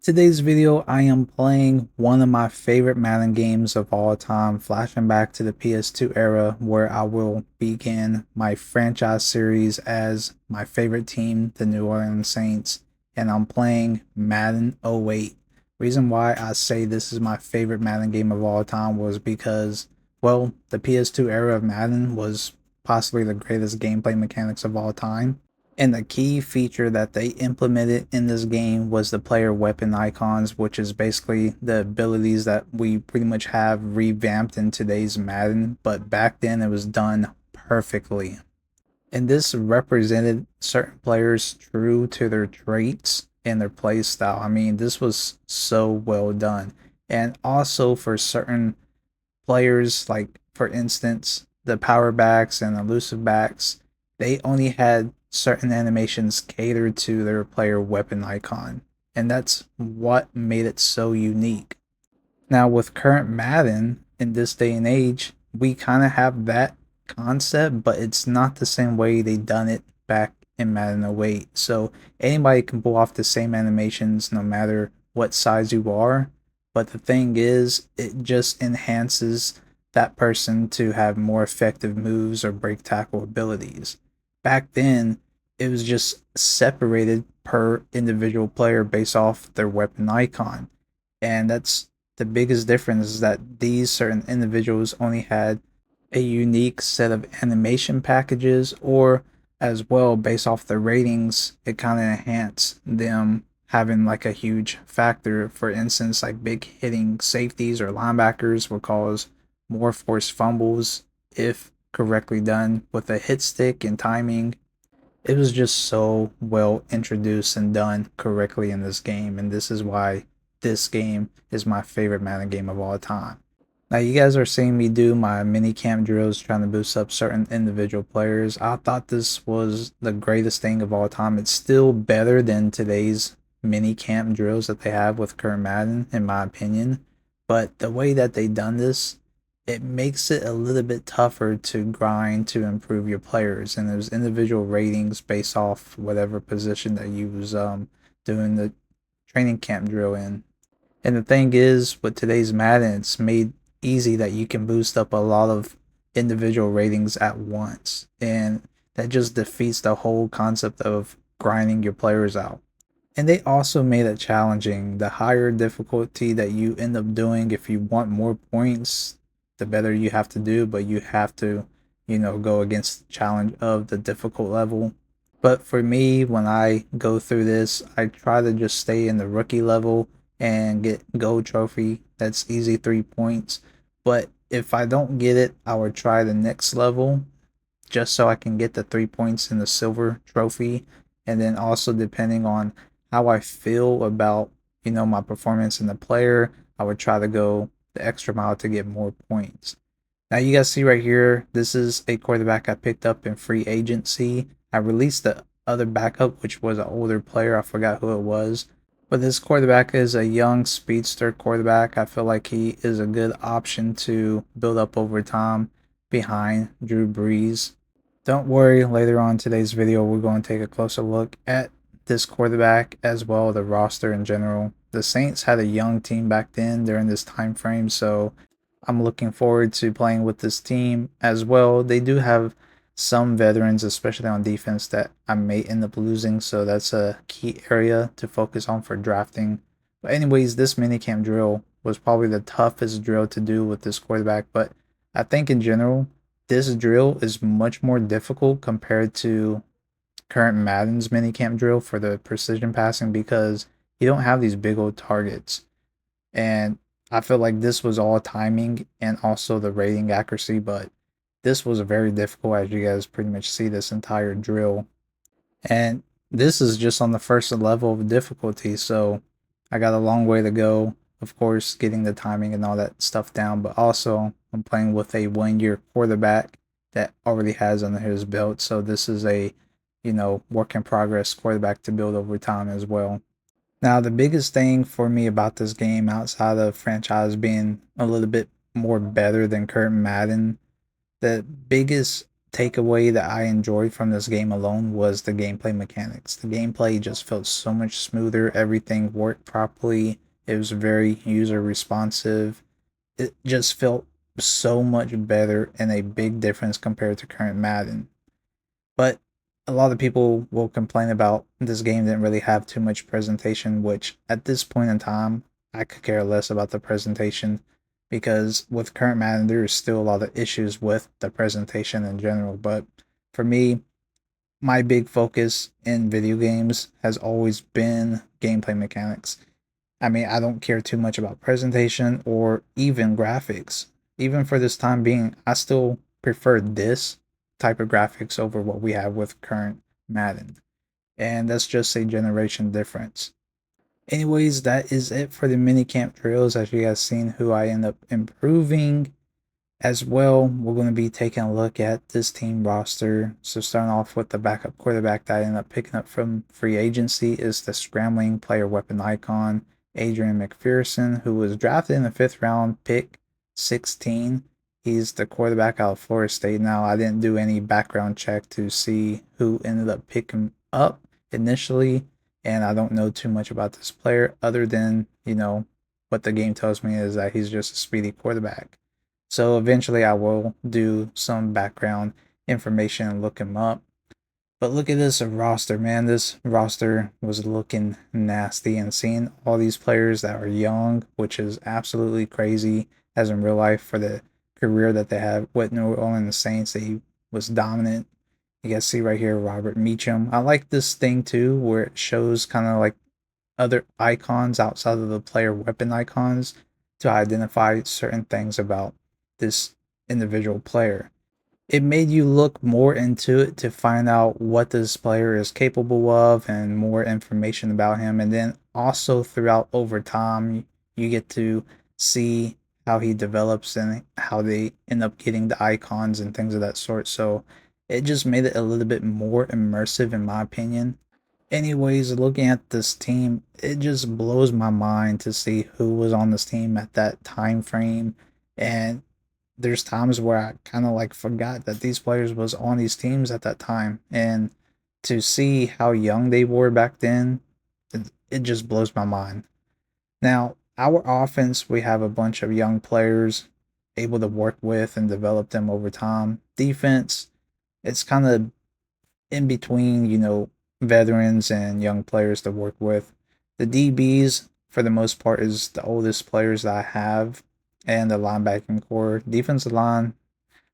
Today's video, I am playing one of my favorite Madden games of all time, flashing back to the PS2 era where I will begin my franchise series as my favorite team, the New Orleans Saints, and I'm playing Madden 08. Reason why I say this is my favorite Madden game of all time was because, well, the PS2 era of Madden was possibly the greatest gameplay mechanics of all time. And the key feature that they implemented in this game was the player weapon icons, which is basically the abilities that we pretty much have revamped in today's Madden, but back then it was done perfectly. And this represented certain players true to their traits and their play style. I mean, this was so well done. And also for certain players, like for instance, the power backs and elusive backs, they only had certain animations catered to their player weapon icon. And that's what made it so unique. Now, with current Madden in this day and age, we kind of have that concept, but it's not the same way they done it back in Madden 08. So anybody can pull off the same animations no matter what size you are. But the thing is, it just enhances that person to have more effective moves or break tackle abilities. Back then, it was just separated per individual player based off their weapon icon. And that's the biggest difference is that these certain individuals only had a unique set of animation packages, or as well based off the ratings, it kind of enhanced them having like a huge factor. For instance, like big hitting safeties or linebackers will cause more forced fumbles if correctly done with a hit stick and timing. It was just so well introduced and done correctly in this game, and this is why this game is my favorite Madden game of all time. Now, you guys are seeing me do my mini camp drills trying to boost up certain individual players. I thought this was the greatest thing of all time. It's still better than today's mini camp drills that they have with current Madden, in my opinion. But the way that they done this, it makes it a little bit tougher to grind to improve your players. And there's individual ratings based off whatever position that you was doing the training camp drill in. And the thing is, with today's Madden, it's made easy that you can boost up a lot of individual ratings at once. And that just defeats the whole concept of grinding your players out. And they also made it challenging. The higher difficulty that you end up doing, if you want more points, the better you have to do, but you have to, go against the challenge of the difficult level. But for me, when I go through this, I try to just stay in the rookie level and get gold trophy. That's easy 3 points. But if I don't get it, I would try the next level just so I can get the 3 points in the silver trophy. And then also depending on how I feel about, my performance in the player, I would try to go the extra mile to get more points. Now you guys see right here, this is a quarterback I picked up in free agency. I released the other backup, which was an older player. I forgot who it was. But this quarterback is a young speedster quarterback. I feel like he is a good option to build up over time behind Drew Brees. Don't worry, later on in today's video, we're going to take a closer look at this quarterback as well as the roster in general. The Saints had a young team back then during this time frame, so I'm looking forward to playing with this team as well. They do have some veterans, especially on defense, that I may end up losing, so that's a key area to focus on for drafting. But anyways, this minicamp drill was probably the toughest drill to do with this quarterback, but I think in general, this drill is much more difficult compared to current Madden's minicamp drill for the precision passing because you don't have these big old targets. And I feel like this was all timing and also the rating accuracy, but this was very difficult as you guys pretty much see this entire drill. And this is just on the first level of difficulty, so I got a long way to go. Of course, getting the timing and all that stuff down, but also I'm playing with a 1 year quarterback that already has under his belt, so this is a work in progress quarterback to build over time as well. Now, the biggest thing for me about this game, outside of franchise being a little bit more better than current Madden, the biggest takeaway that I enjoyed from this game alone was the gameplay mechanics. The gameplay just felt so much smoother. Everything worked properly. It was very user responsive. It just felt so much better and a big difference compared to current Madden. But a lot of people will complain about this game didn't really have too much presentation, which at this point in time, I could care less about the presentation because with current Madden, there's still a lot of issues with the presentation in general. But for me, my big focus in video games has always been gameplay mechanics. I mean, I don't care too much about presentation or even graphics. Even for this time being, I still prefer this type of graphics over what we have with current Madden. And that's just a generation difference. Anyways, that is it for the minicamp drills. As you guys seen who I end up improving. As well, we're going to be taking a look at this team roster. So starting off with the backup quarterback that I ended up picking up from free agency is the scrambling player weapon icon, Adrian McPherson, who was drafted in the 5th round, pick 16. He's the quarterback out of Florida State. Now, I didn't do any background check to see who ended up picking up initially, and I don't know too much about this player other than, what the game tells me is that he's just a speedy quarterback. So eventually I will do some background information and look him up. But look at this roster, man. This roster was looking nasty, and seeing all these players that are young, which is absolutely crazy as in real life for the career that they have with New Orleans Saints. He was dominant. You guys see right here, Robert Meacham. I like this thing too, where it shows kind of like other icons outside of the player weapon icons to identify certain things about this individual player. It made you look more into it to find out what this player is capable of and more information about him. And then also throughout over time, you get to see how he develops and how they end up getting the icons and things of that sort. So it just made it a little bit more immersive, in my opinion. Anyways, looking at this team, it just blows my mind to see who was on this team at that time frame. And there's times where I kind of like forgot that these players was on these teams at that time. And to see how young they were back then, it just blows my mind. Now, our offense, we have a bunch of young players able to work with and develop them over time. Defense, it's kind of in between, veterans and young players to work with. The DBs, for the most part, is the oldest players that I have, and the linebacking core. Defensive line,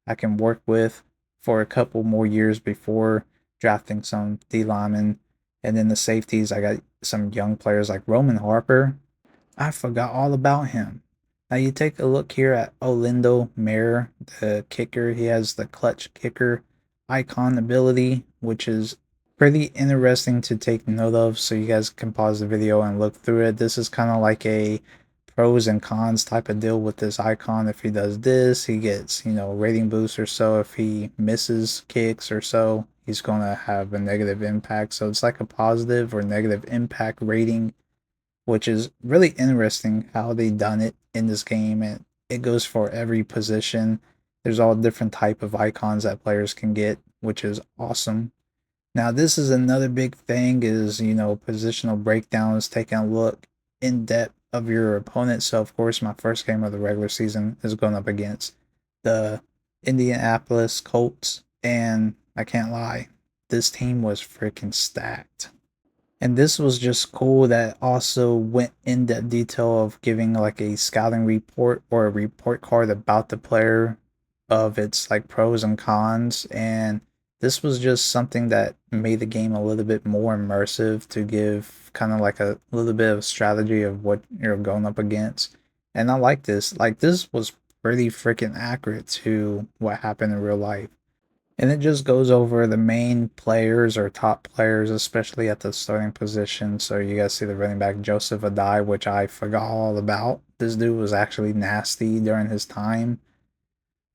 I can work with for a couple more years before drafting some D linemen. And then the safeties, I got some young players like Roman Harper. I forgot all about him. Now you take a look here at Olindo Mayer, the kicker. He has the clutch kicker icon ability, which is pretty interesting to take note of. So you guys can pause the video and look through it. This is kind of like a pros and cons type of deal with this icon. If he does this, he gets, rating boost or so. If he misses kicks or so, he's going to have a negative impact. So it's like a positive or negative impact rating, which is really interesting how they done it in this game. And it goes for every position. There's all different type of icons that players can get, which is awesome. Now, this is another big thing is, positional breakdowns, taking a look in depth of your opponent. So, of course, my first game of the regular season is going up against the Indianapolis Colts. And I can't lie, this team was freaking stacked. And this was just cool that also went in depth detail of giving like a scouting report or a report card about the player of its like pros and cons. And this was just something that made the game a little bit more immersive to give kind of like a little bit of strategy of what you're going up against. And I like this. Like this was pretty freaking accurate to what happened in real life. And it just goes over the main players or top players, especially at the starting position. So you guys see the running back Joseph Adai, which I forgot all about. This dude was actually nasty during his time.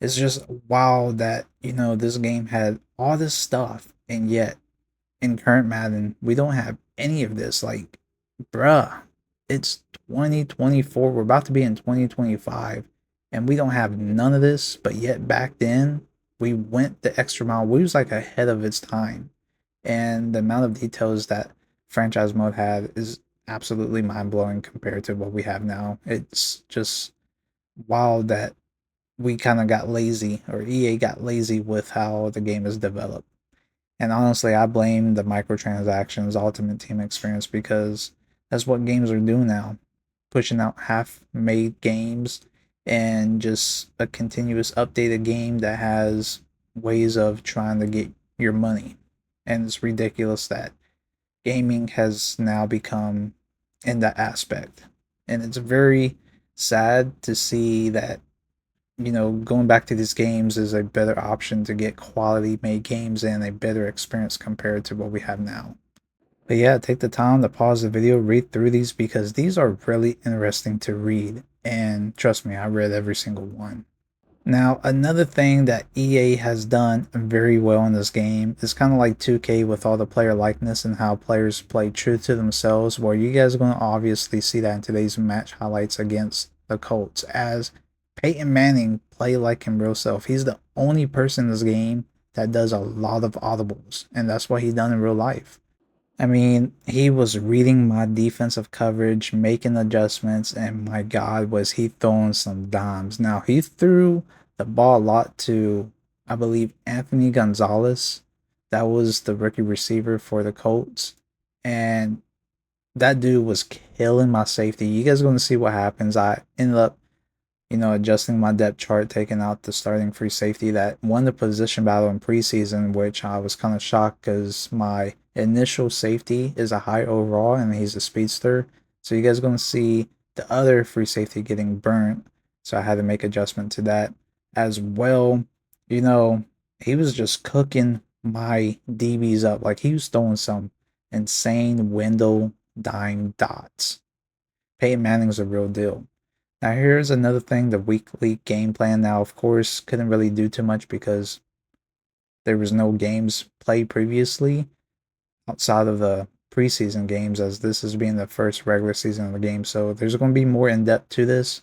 It's just wild that, this game had all this stuff, and yet in current Madden, we don't have any of this. Like, bruh, it's 2024. We're about to be in 2025, and we don't have none of this. But yet back then, we went the extra mile. We was like ahead of its time. And the amount of details that franchise mode had is absolutely mind blowing compared to what we have now. It's just wild that we kind of got lazy, or EA got lazy with how the game is developed. And honestly, I blame the microtransactions, Ultimate Team experience, because that's what games are doing now. Pushing out half made games and just a continuous updated game that has ways of trying to get your money. And it's ridiculous that gaming has now become in that aspect. And it's very sad to see that, going back to these games is a better option to get quality made games and a better experience compared to what we have now. But yeah, take the time to pause the video, read through these because these are really interesting to read. And trust me, I read every single one. Now, another thing that EA has done very well in this game is kind of like 2K with all the player likeness and how players play true to themselves, where you guys are going to obviously see that in today's match highlights against the Colts, as Peyton Manning played like him real self. He's the only person in this game that does a lot of audibles, and that's what he done in real life. I mean, he was reading my defensive coverage, making adjustments, and my God, was he throwing some dimes. Now, he threw the ball a lot to, I believe, Anthony Gonzalez. That was the rookie receiver for the Colts. And that dude was killing my safety. You guys are going to see what happens. I ended up adjusting my depth chart, taking out the starting free safety that won the position battle in preseason, which I was kind of shocked because my initial safety is a high overall and he's a speedster. So you guys are going to see the other free safety getting burnt. So I had to make adjustment to that as well. He was just cooking my DBs up. Like he was throwing some insane window dime dots. Peyton Manning's a real deal. Now here's another thing, the weekly game plan. Now, of course, couldn't really do too much because there was no games played previously outside of the preseason games, as this is being the first regular season of the game. So there's going to be more in depth to this.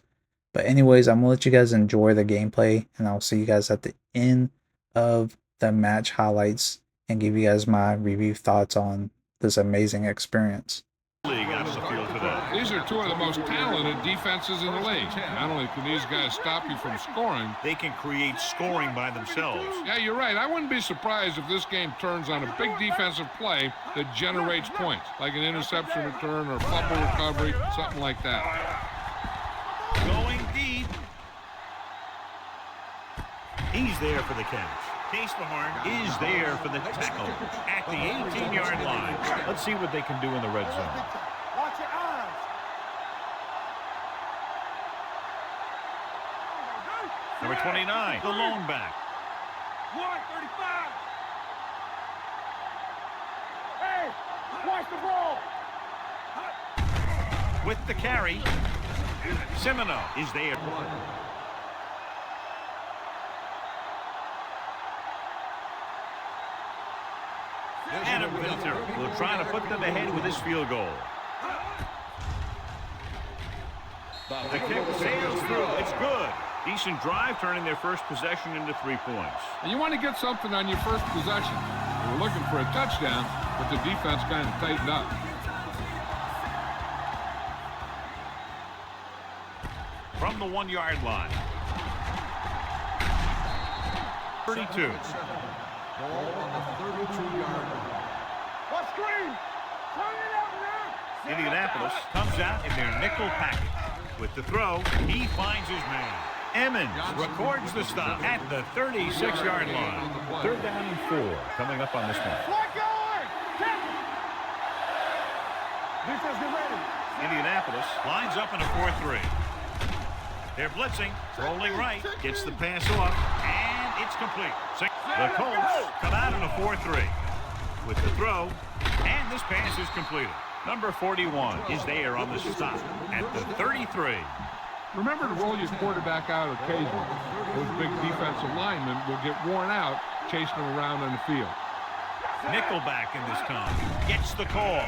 But anyways, I'm going to let you guys enjoy the gameplay, and I'll see you guys at the end of the match highlights and give you guys my review thoughts on this amazing experience. Out of the field today. These are two of the most talented defenses in the league. Not only can these guys stop you from scoring, they can create scoring by themselves. Yeah, you're right. I wouldn't be surprised if this game turns on a big defensive play that generates points, like an interception return or a fumble recovery, something like that. Going deep. He's there for the catch. Case Lahorn is there for the tackle at the 18-yard line. Let's see what they can do in the red zone. Watch your eyes. Number 29, the lone back. 135. Hey, watch the ball. With the carry, Semino is there. Adam Winter will try to put them ahead with his field goal. The kick sails through. It's good. Decent drive, turning their first possession into 3 points. And you want to get something on your first possession. You were looking for a touchdown, but the defense kind of tightened up. From the 1-yard line. 32. Indianapolis comes out in their nickel package. With the throw, he finds his man. Emmons records the stop at the 36-yard line. 3rd down and 4 coming up on this one. Indianapolis lines up in a 4-3. They're blitzing, rolling right, gets the pass off, and it's complete. The Colts come out in a 4-3 with the throw, and this pass is completed. Number 41 is there on the stop at the 33. Remember to roll your quarterback out occasionally. Those big defensive linemen will get worn out chasing them around on the field. Nickelback in this time. Gets the call.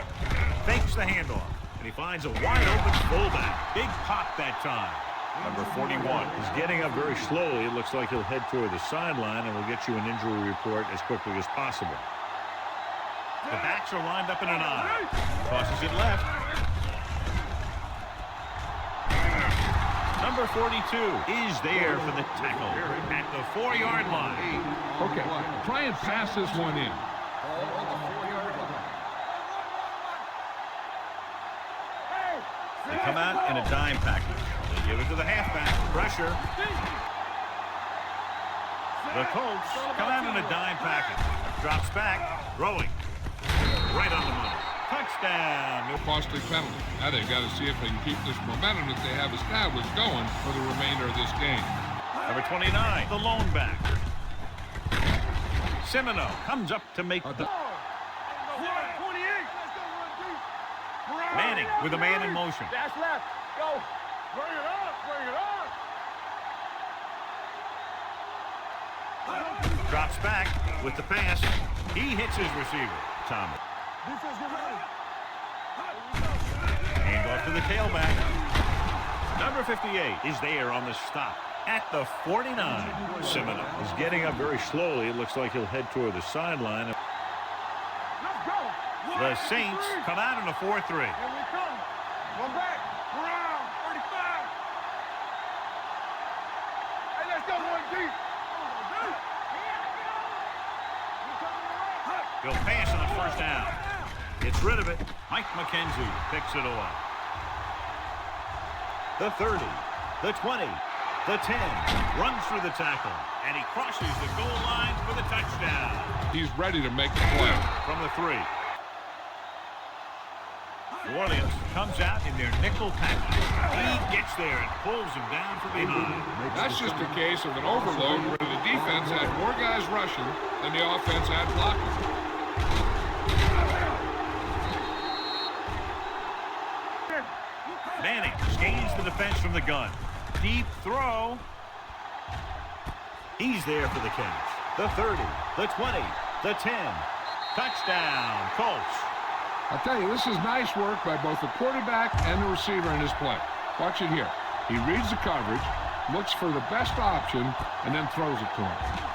Fakes the handoff. And he finds a wide open fullback. Big pop that time. Number 41 is getting up very slowly. It looks like he'll head toward the sideline, and we'll get you an injury report as quickly as possible. The backs are lined up in an I. Tosses it left. Number 42 is there for the tackle at the 4-yard line. Okay, try and pass this one in. They come out in a dime package. They give it to the halfback. Pressure. The Colts come out in a dime package. Drops back. Throwing. Right on the money. Touchdown. No costly penalty. Now they've got to see if they can keep this momentum that they have established going for the remainder of this game. Number 29, the lone back. Semino comes up to make the... Manning with a man in motion. Dash left. Go. Bring it up. Bring it up. Drops back with the pass. He hits his receiver, Thomas. And off to the tailback. Number 58 is there on the stop at the 49. Semino is getting up very slowly. It looks like he'll head toward the sideline. Let's go. The Saints come out in a 4-3. Here we come. One back. Brown. 35. Hey, let's go one deep. He'll pass on first down. Gets rid of it. Mike McKenzie picks it off. The 30, the 20, the 10. Runs through the tackle. And he crosses the goal line for the touchdown. He's ready to make the play. From the 3. New Orleans comes out in their nickel package. He gets there and pulls him down from behind. That's just a case of an overload where the defense had more guys rushing than the offense had blocking. Manning gains the defense from the gun. Deep throw. He's there for the catch. The 30, the 20, the 10. Touchdown, Colts. I'll tell you, this is nice work by both the quarterback and the receiver in his play. Watch it here. He reads the coverage, looks for the best option, and then throws it to him.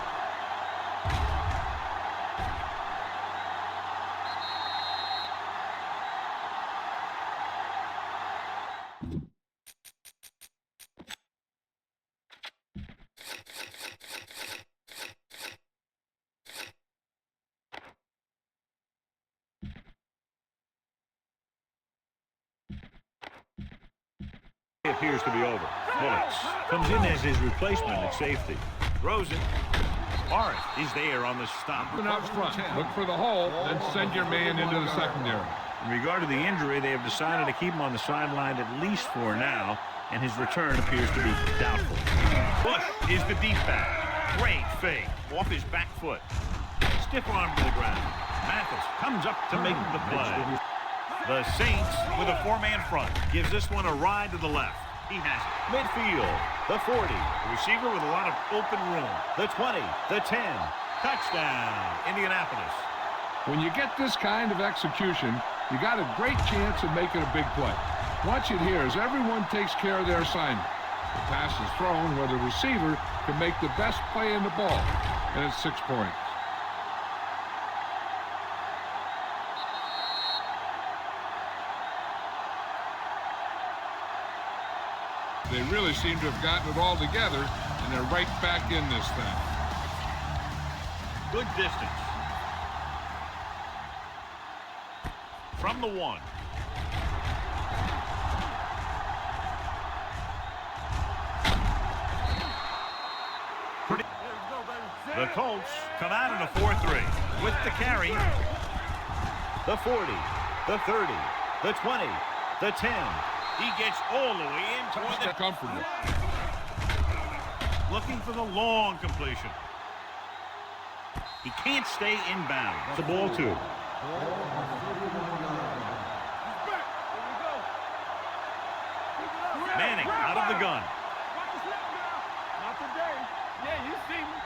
Appears to be over. Bullets comes in as his replacement at safety. Throws it. Morris is there on the stop. Open up front. Look for the hole, then send your man into the secondary. In regard to the injury, they have decided to keep him on the sideline at least for now, and his return appears to be doubtful. Bush is the deep back. Great fake off his back foot. Stiff arm to the ground. Mathis comes up to make the play. The Saints with a 4-man front gives this one a ride to the left. He has it. Midfield, the 40. The receiver with a lot of open room. The 20, the 10. Touchdown, Indianapolis. When you get this kind of execution, you got a great chance of making a big play. Watch it here as everyone takes care of their assignment. The pass is thrown where the receiver can make the best play in the ball, and it's 6 points. They really seem to have gotten it all together, and they're right back in this thing. Good distance. From the 1. The Colts come out in a 4-3 with the carry. The 40, the 30, the 20, the 10. He gets all the way in toward the... Comfortable. Looking for the long completion. He can't stay inbound. The ball 2. Manning out of the gun. Not today. Yeah, you see me.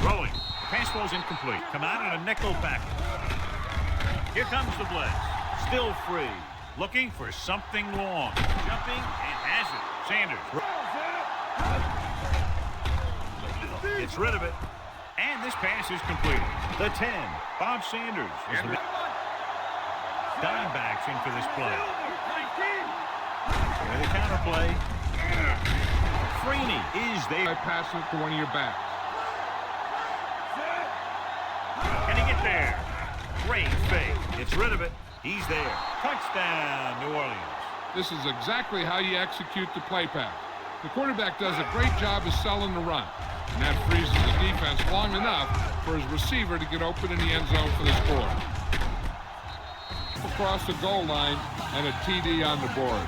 Throwing. The pass ball's incomplete. Come out in a nickel package. Here comes the blitz. Still free. Looking for something long. jumping and has it. Sanders gets rid of it. And this pass is completed. The 10, Bob Sanders, is the dime backs in for this play. With the counter play. Freeney is there. I pass it to one of your backs. Can he get there? Great fake. Gets rid of it. He's there. Touchdown, New Orleans. This is exactly how you execute the play pass. The quarterback does a great job of selling the run, and that frees the defense long enough for his receiver to get open in the end zone for the score. Across the goal line and a TD on the board.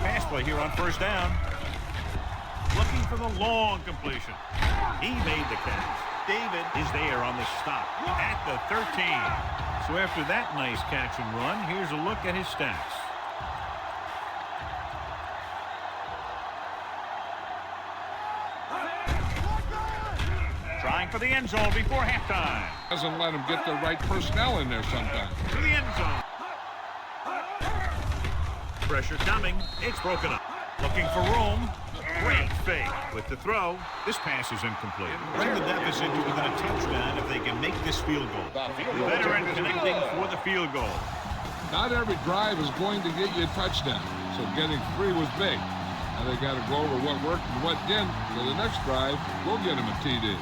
Pass play here on first down. Looking for the long completion. He made the catch. David is there on the stop at the 13. So after that nice catch and run, here's a look at his stats. Trying for the end zone before halftime. Doesn't let him get the right personnel in there sometimes. To the end zone. Pressure coming. It's broken up. Looking for room. Great fake with the throw. This pass is incomplete. Bring the deficit to within a touchdown if they can make this field goal. The veteran connecting for the field goal. Not every drive is going to get you a touchdown, so getting 3 was big. Now they got to go over what worked and what didn't, so the next drive will get him a TD.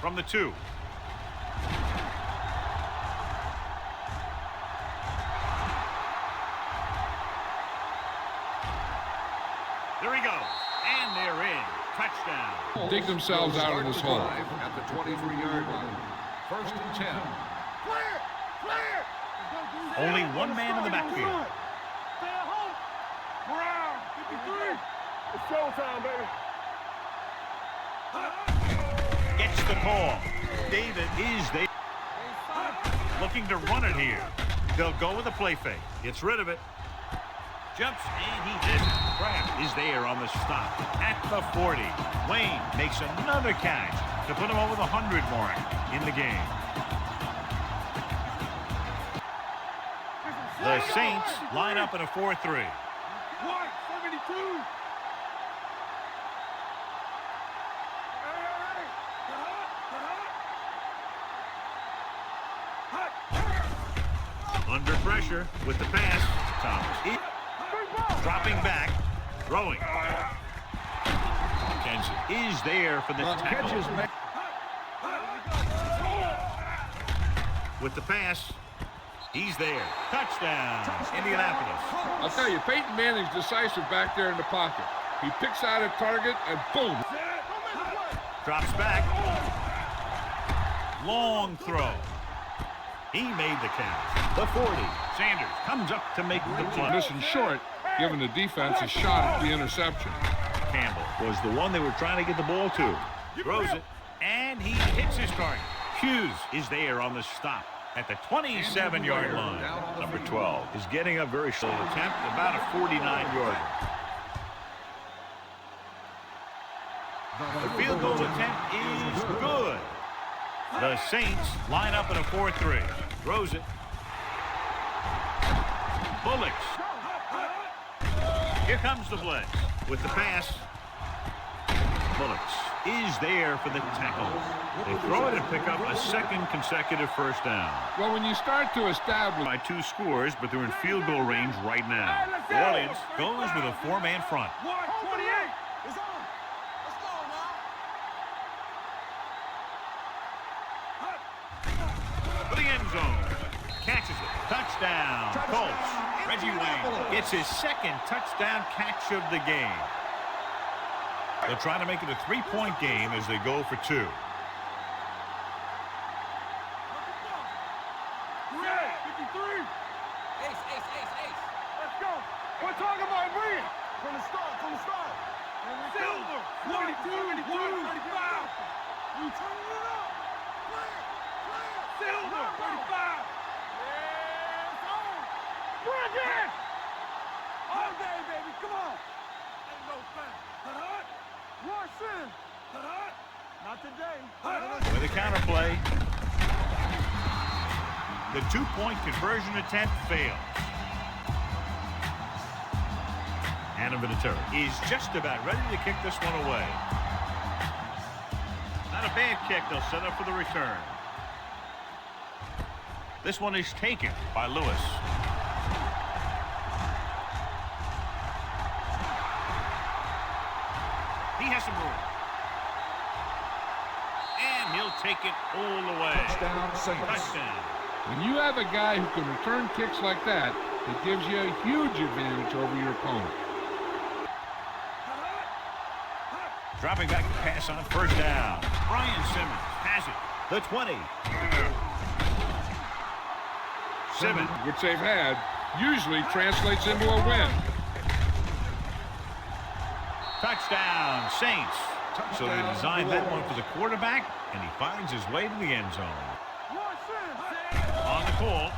From the 2. There he goes. And they're in. Touchdown. Dig themselves out of this hole. At the 23-yard line. First and 10. Clear! Clear! Only one man in the backfield. Stay at home. We're out. 53. It's showtime, baby. Gets the call. David is there. Looking to run it here. They'll go with a play fake. Gets rid of it. Jumps and he hits it. Kraft is there on the stop at the 40. Wayne makes another catch to put him over the 100 mark in the game. The Saints line up in a 4-3. What? 72. Under pressure with the pass. Thomas dropping back, throwing. Kenzie is there for the tackle. With the pass, he's there. Touchdown, Indianapolis. I'll tell you, Peyton Manning's decisive back there in the pocket. He picks out a target and boom. Drops back. Long throw. He made the catch. The 40. Sanders comes up to make the play. Missing short, giving the defense a shot at the interception. Campbell was the one they were trying to get the ball to. Throws it, and he hits his target. Hughes is there on the stop at the 27-yard line. Number 12 is getting a very slow attempt, about a 49-yarder. The field goal attempt is good. The Saints line up in a 4-3. Throws it. Bullocks. Here comes the blitz with the pass. Bullocks is there for the tackle. They throw it and pick up a second consecutive first down. Well, when you start to establish By 2 scores, but they're in field goal range right now. New Orleans goes with a 4-man front. 128. It's on. Let's go now. For the end zone. Catches it. Touchdown. Colts. Reggie Wayne gets his second touchdown catch of the game. They'll try to make it a 3-point game as they go for 2. Ace, ace, ace, ace. Let's go. We're talking about bringing. From the start, from the start. Silver. 42, 35. You turn it up. Silver. 35. Yeah, on. Bring it. All day, baby. Come on. Ain't no thing. Rush in. Not today. With a counter play. The two-point conversion attempt fails. Adam Vinatieri is just about ready to kick this one away. Not a bad kick. They'll set up for the return. This one is taken by Lewis. He has some room. And he'll take it all the way. Touchdown, Saints. Touchdown. When you have a guy who can return kicks like that, it gives you a huge advantage over your opponent. Dropping back to pass on first down. Brian Simmons has it. The 20. Simmons. Which they've had, usually translates into a win. Touchdown, Saints. So they designed that one for the quarterback, and he finds his way to the end zone. On the call,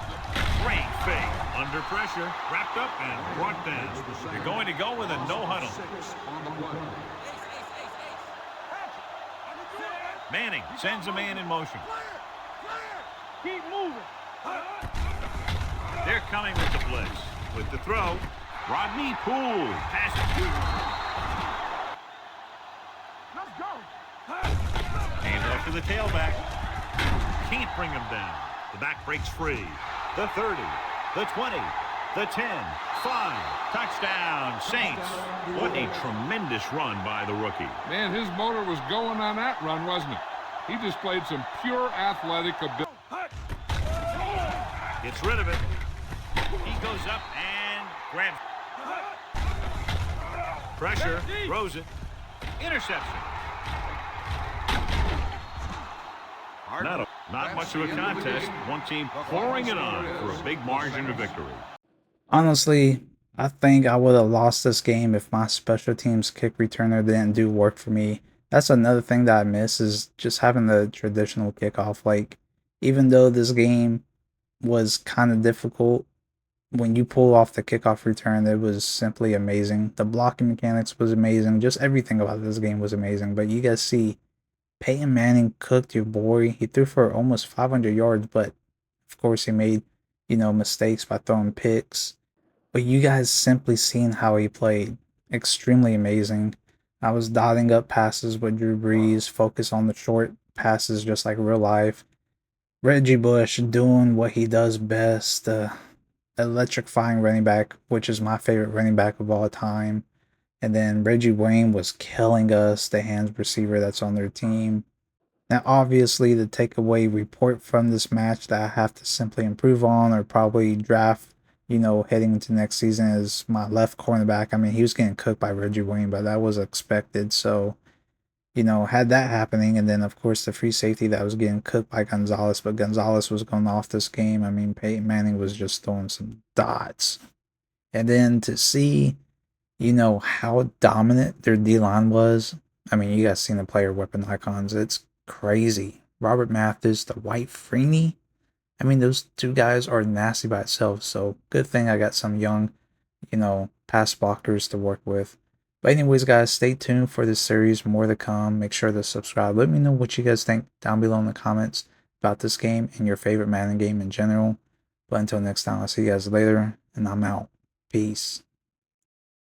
great fake. Under pressure, wrapped up and brought down. They're going to go with a no huddle. Manning sends a man in motion. Keep moving. They're coming with the blitz. With the throw, Rodney Poole passes. Let's go. Hands off to the tailback. Can't bring him down. The back breaks free. The 30, the 20, the 10, 5. Touchdown, Saints. What a tremendous run by the rookie. Man, his motor was going on that run, wasn't it? He displayed some pure athletic ability. Gets rid of it. He goes up and grabs it. Pressure, throws it. Interception. Not much of a contest. One team pouring it on for a big margin of victory. Honestly, I think I would have lost this game if my special teams kick returner didn't do work for me. That's another thing that I miss is just having the traditional kickoff. Like, even though this game was kind of difficult, when you pull off the kickoff return, it was simply amazing. The blocking mechanics was amazing. Just everything about this game was amazing. But you guys see, Peyton Manning cooked your boy. He threw for almost 500 yards, but of course he made, mistakes by throwing picks. But you guys simply seen how he played. Extremely amazing. I was dotting up passes with Drew Brees, focus on the short passes just like real life. Reggie Bush doing what he does best, electrifying running back, which is my favorite running back of all time. And then Reggie Wayne was killing us, the hands receiver that's on their team. Now, obviously, the takeaway report from this match that I have to simply improve on or probably draft, heading into next season is my left cornerback. I mean, he was getting cooked by Reggie Wayne, but that was expected. So, had that happening, and then, of course, the free safety that was getting cooked by Gonzalez, but Gonzalez was going off this game. I mean, Peyton Manning was just throwing some dots. And then to see, how dominant their D-line was. I mean, you guys seen the player weapon icons. It's crazy. Robert Mathis, the White Freeney. I mean, those two guys are nasty by itself. So good thing I got some young, pass blockers to work with. But anyways, guys, stay tuned for this series. More to come. Make sure to subscribe. Let me know what you guys think down below in the comments about this game and your favorite Madden game in general. But until next time, I'll see you guys later. And I'm out. Peace.